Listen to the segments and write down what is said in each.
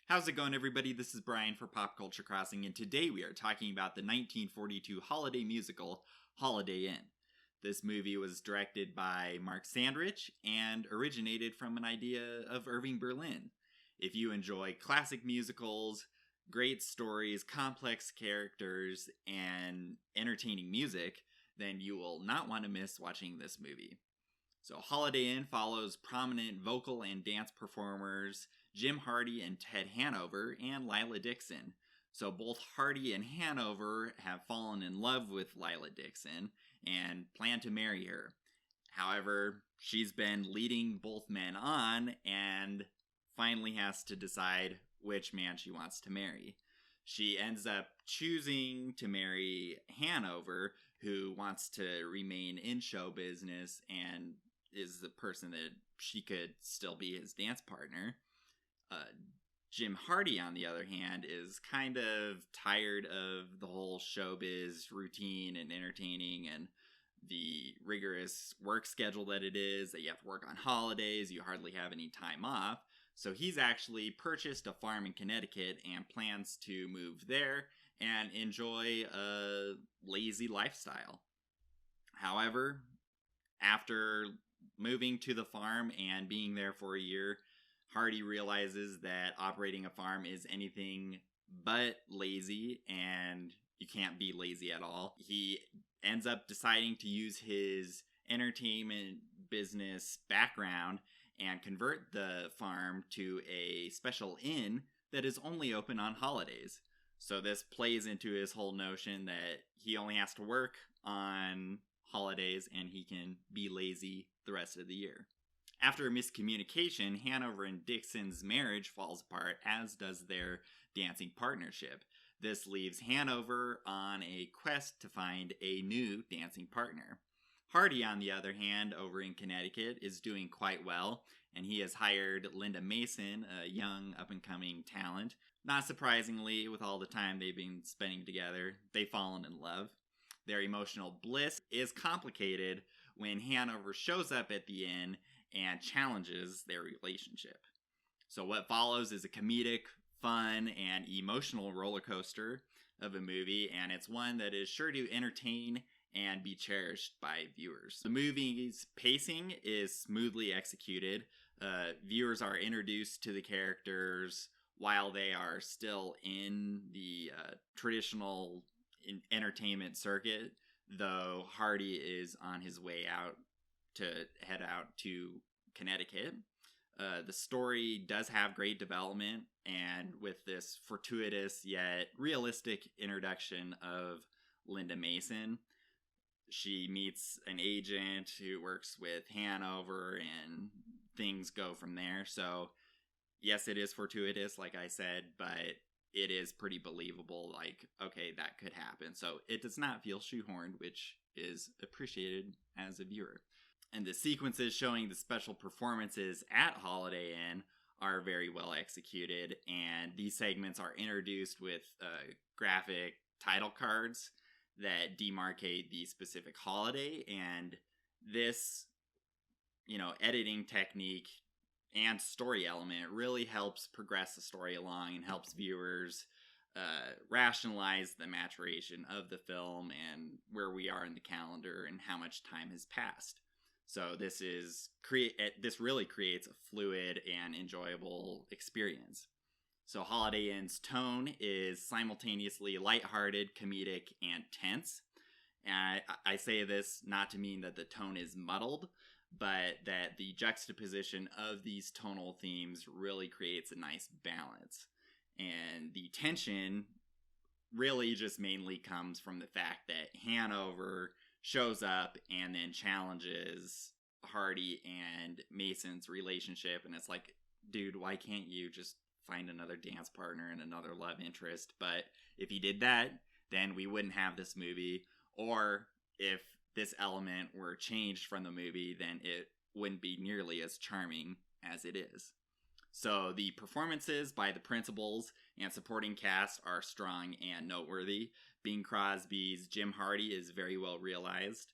How's it going, everybody? This is Brian for Pop Culture Crossing, and today we are talking about the 1942 holiday musical, Holiday Inn. This movie was directed by Mark Sandrich and originated from an idea of Irving Berlin. If you enjoy classic musicals, great stories, complex characters, and entertaining music, then you will not want to miss watching this movie. So Holiday Inn follows prominent vocal and dance performers Jim Hardy and Ted Hanover and Lila Dixon. So both Hardy and Hanover have fallen in love with Lila Dixon and plan to marry her. However, she's been leading both men on and finally has to decide which man she wants to marry. She ends up choosing to marry Hanover, who wants to remain in show business and is the person that she could still be his dance partner. Jim Hardy, on the other hand, is kind of tired of the whole showbiz routine and entertaining and the rigorous work schedule that it is, that you have to work on holidays, you hardly have any time off. So he's actually purchased a farm in Connecticut and plans to move there and enjoy a lazy lifestyle. However, after moving to the farm and being there for a year, Hardy realizes that operating a farm is anything but lazy, and you can't be lazy at all. He ends up deciding to use his entertainment business background and convert the farm to a special inn that is only open on holidays. So this plays into his whole notion that he only has to work on holidays and he can be lazy the rest of the year. After a miscommunication, Hanover and Dixon's marriage falls apart, as does their dancing partnership. This leaves Hanover on a quest to find a new dancing partner. Hardy, on the other hand, over in Connecticut, is doing quite well, and he has hired Linda Mason, a young up-and-coming talent. Not surprisingly, with all the time they've been spending together, they've fallen in love. Their emotional bliss is complicated when Hanover shows up at the inn and challenges their relationship. So what follows is a comedic, fun, and emotional roller coaster of a movie, and it's one that is sure to entertain and be cherished by viewers. The movie's pacing is smoothly executed. Viewers are introduced to the characters while they are still in the traditional entertainment circuit, though Hardy is on his way out to head out to Connecticut. The story does have great development, and with this fortuitous yet realistic introduction of Linda Mason, she meets an agent who works with Hanover, and things go from there. So, yes, it is fortuitous, like I said, but it is pretty believable, like, okay, that could happen. So it does not feel shoehorned, which is appreciated as a viewer. And the sequences showing the special performances at Holiday Inn are very well executed, and these segments are introduced with graphic title cards that demarcate the specific holiday, and this, editing technique and story element really helps progress the story along and helps viewers rationalize the maturation of the film and where we are in the calendar and how much time has passed. So this really creates a fluid and enjoyable experience. So Holiday Inn's tone is simultaneously lighthearted, comedic, and tense. And I say this not to mean that the tone is muddled, but that the juxtaposition of these tonal themes really creates a nice balance. And the tension really just mainly comes from the fact that Hanover shows up and then challenges Hardy and Mason's relationship, and it's like, dude, why can't you just find another dance partner and another love interest? But if he did that, then we wouldn't have this movie, or if this element were changed from the movie, then it wouldn't be nearly as charming as it is. So the performances by the principals and supporting cast are strong and noteworthy. Bing Crosby's Jim Hardy is very well realized.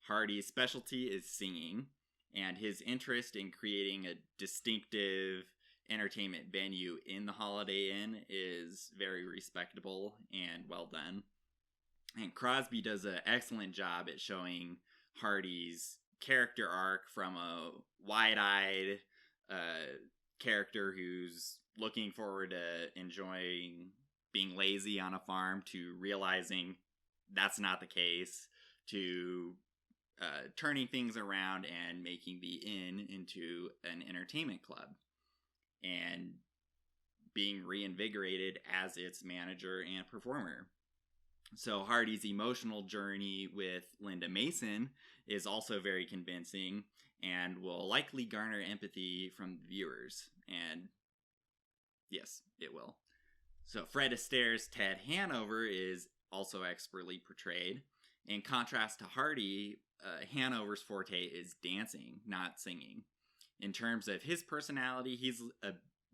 Hardy's specialty is singing, and his interest in creating a distinctive entertainment venue in the Holiday Inn is very respectable and well done. And Crosby does an excellent job at showing Hardy's character arc from a wide-eyed character who's looking forward to enjoying being lazy on a farm to realizing that's not the case, to turning things around and making the inn into an entertainment club and being reinvigorated as its manager and performer. So Hardy's emotional journey with Linda Mason is also very convincing and will likely garner empathy from the viewers. And yes, it will. So Fred Astaire's Ted Hanover is also expertly portrayed. In contrast to Hardy, Hanover's forte is dancing, not singing. In terms of his personality, he's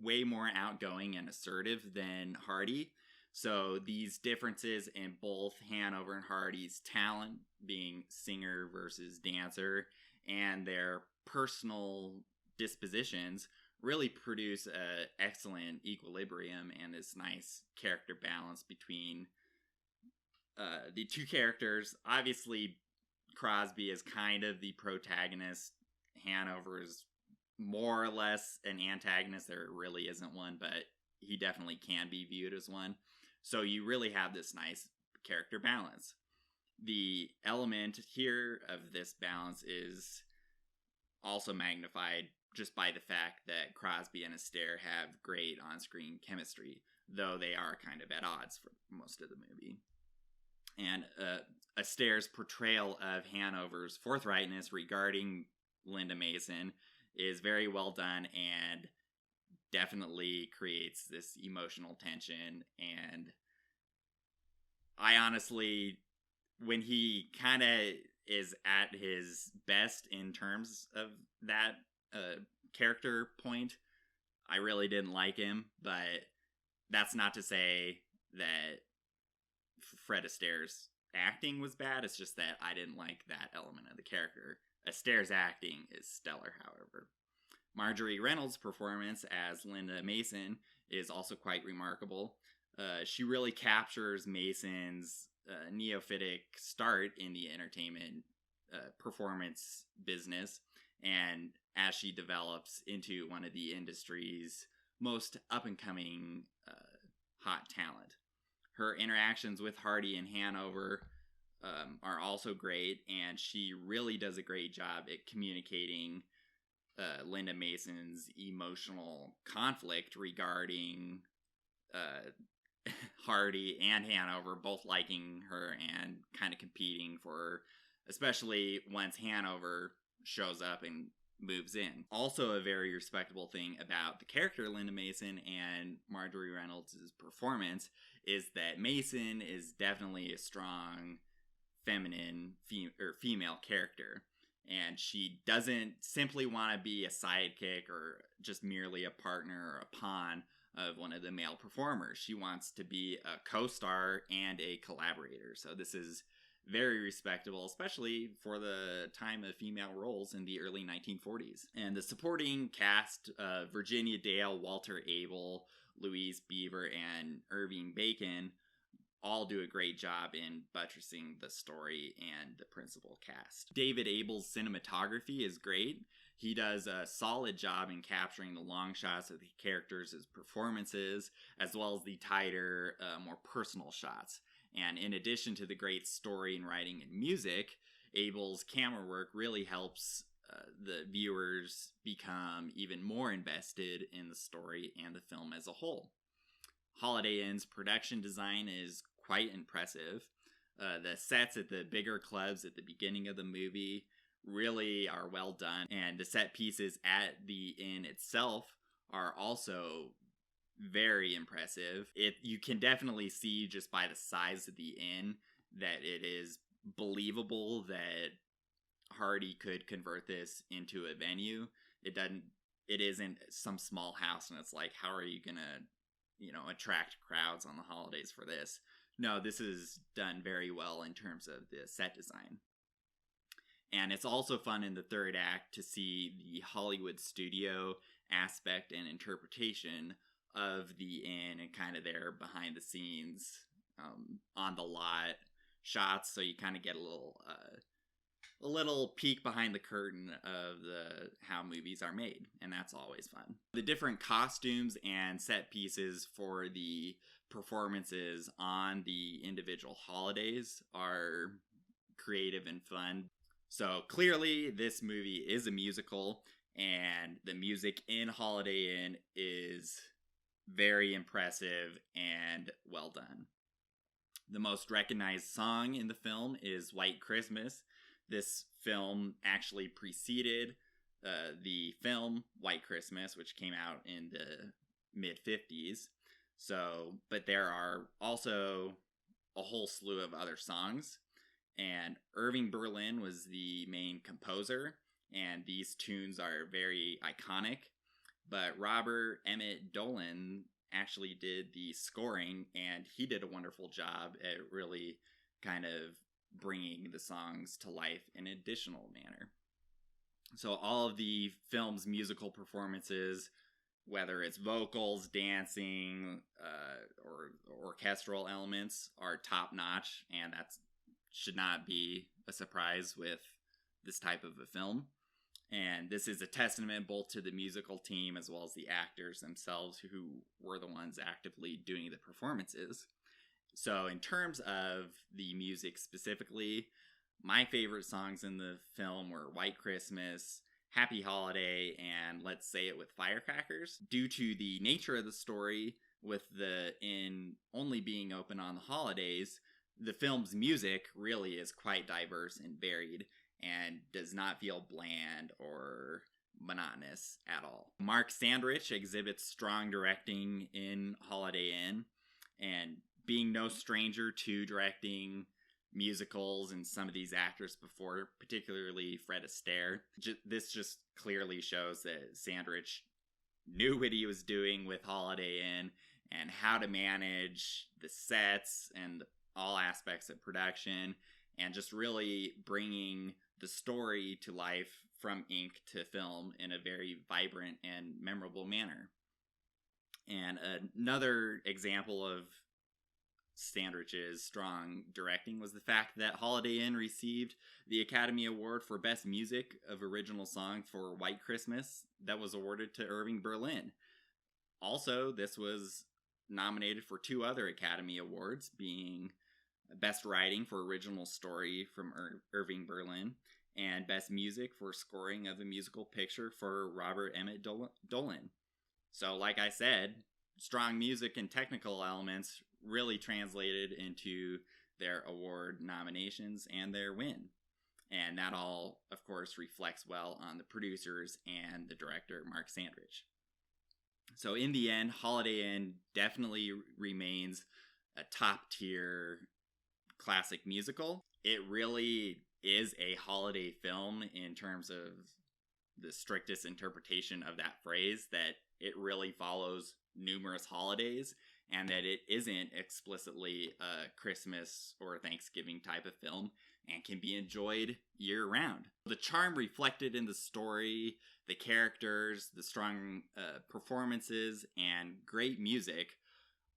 way more outgoing and assertive than Hardy. So these differences in both Hanover and Hardy's talent, being singer versus dancer, and their personal dispositions really produce an excellent equilibrium and this nice character balance between the two characters. Obviously, Crosby is kind of the protagonist. Hanover is more or less an antagonist. There really isn't one, but he definitely can be viewed as one. So you really have this nice character balance. The element here of this balance is also magnified just by the fact that Crosby and Astaire have great on-screen chemistry, though they are kind of at odds for most of the movie. And Astaire's portrayal of Hanover's forthrightness regarding Linda Mason is very well done and definitely creates this emotional tension. And I honestly, when he kind of is at his best in terms of that character point, I really didn't like him, but that's not to say that Fred Astaire's acting was bad. It's just that I didn't like that element of the character. Astaire's acting is stellar, however. Marjorie Reynolds' performance as Linda Mason is also quite remarkable. She really captures Mason's neophytic start in the entertainment performance business, and as she develops into one of the industry's most up-and-coming hot talent. Her interactions with Hardy and Hanover are also great, and she really does a great job at communicating Linda Mason's emotional conflict regarding Hardy and Hanover both liking her and kind of competing for her, especially once Hanover shows up and moves in. Also a very respectable thing about the character Linda Mason and Marjorie Reynolds' performance is that Mason is definitely a strong feminine female character, and she doesn't simply want to be a sidekick or just merely a partner or a pawn of one of the male performers. She wants to be a co-star and a collaborator. So this is very respectable, especially for the time of female roles in the early 1940s. And the supporting cast, Virginia Dale, Walter Abel, Louise Beaver, and Irving Bacon, all do a great job in buttressing the story and the principal cast. David Abel's cinematography is great. He does a solid job in capturing the long shots of the characters' performances, as well as the tighter, more personal shots. And in addition to the great story and writing and music, Abel's camera work really helps the viewers become even more invested in the story and the film as a whole. Holiday Inn's production design is quite impressive. The sets at the bigger clubs at the beginning of the movie really are well done, and the set pieces at the inn itself are also very impressive. You can definitely see just by the size of the inn that it is believable that Hardy could convert this into a venue. It isn't some small house and it's like, how are you gonna, attract crowds on the holidays for this? No, this is done very well in terms of the set design. And it's also fun in the third act to see the Hollywood studio aspect and interpretation of the inn and kind of their behind the scenes, on the lot shots, so you kind of get a little peek behind the curtain of how movies are made, and that's always fun. The different costumes and set pieces for the performances on the individual holidays are creative and fun. So clearly this movie is a musical, and the music in Holiday Inn is very impressive and well done. The most recognized song in the film is White Christmas. This film actually preceded the film White Christmas, which came out in the mid-50s. But there are also a whole slew of other songs. And Irving Berlin was the main composer, and these tunes are very iconic. But Robert Emmett Dolan actually did the scoring, and he did a wonderful job at really kind of bringing the songs to life in an additional manner. So all of the film's musical performances, whether it's vocals, dancing, or orchestral elements, are top-notch, and that should not be a surprise with this type of a film. And this is a testament both to the musical team as well as the actors themselves, who were the ones actively doing the performances. So in terms of the music specifically, my favorite songs in the film were White Christmas, Happy Holiday, and Let's Say It with Firecrackers. Due to the nature of the story, with the inn only being open on the holidays, the film's music really is quite diverse and varied, and does not feel bland or monotonous at all. Mark Sandrich exhibits strong directing in Holiday Inn, and being no stranger to directing musicals and some of these actors before, particularly Fred Astaire, this just clearly shows that Sandrich knew what he was doing with Holiday Inn and how to manage the sets and all aspects of production, and just really bringing the story to life from ink to film in a very vibrant and memorable manner. And another example of Sandrich's strong directing was the fact that Holiday Inn received the Academy Award for Best Music of Original Song for White Christmas that was awarded to Irving Berlin. Also, this was nominated for 2 other Academy Awards, being Best Writing for Original Story from Irving Berlin, and Best Music for Scoring of a Musical Picture for Robert Emmett Dolan. So, like I said, strong music and technical elements really translated into their award nominations and their win. And that all, of course, reflects well on the producers and the director, Mark Sandrich. So in the end, Holiday Inn definitely remains a top-tier classic musical. It really is a holiday film in terms of the strictest interpretation of that phrase, that it really follows numerous holidays, and that it isn't explicitly a Christmas or Thanksgiving type of film and can be enjoyed year-round. The charm reflected in the story, the characters, the strong performances, and great music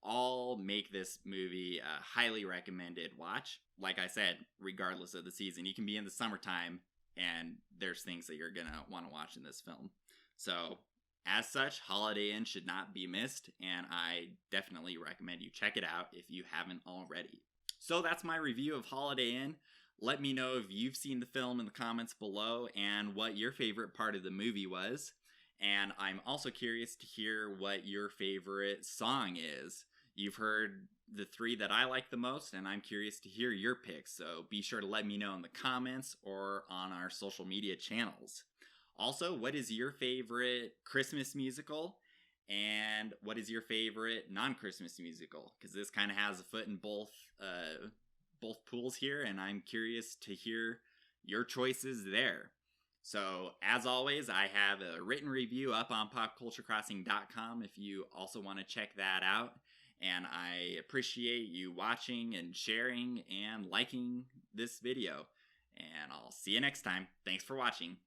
all make this movie a highly recommended watch. Like I said, regardless of the season, you can be in the summertime and there's things that you're gonna want to watch in this film. So, as such, Holiday Inn should not be missed, and I definitely recommend you check it out if you haven't already. So that's my review of Holiday Inn. Let me know if you've seen the film in the comments below and what your favorite part of the movie was. And I'm also curious to hear what your favorite song is. You've heard the 3 that I like the most, and I'm curious to hear your picks, so be sure to let me know in the comments or on our social media channels. Also, what is your favorite Christmas musical, and what is your favorite non-Christmas musical? Because this kind of has a foot in both pools here, and I'm curious to hear your choices there. So, as always, I have a written review up on popculturecrossing.com if you also want to check that out. And I appreciate you watching and sharing and liking this video. And I'll see you next time. Thanks for watching.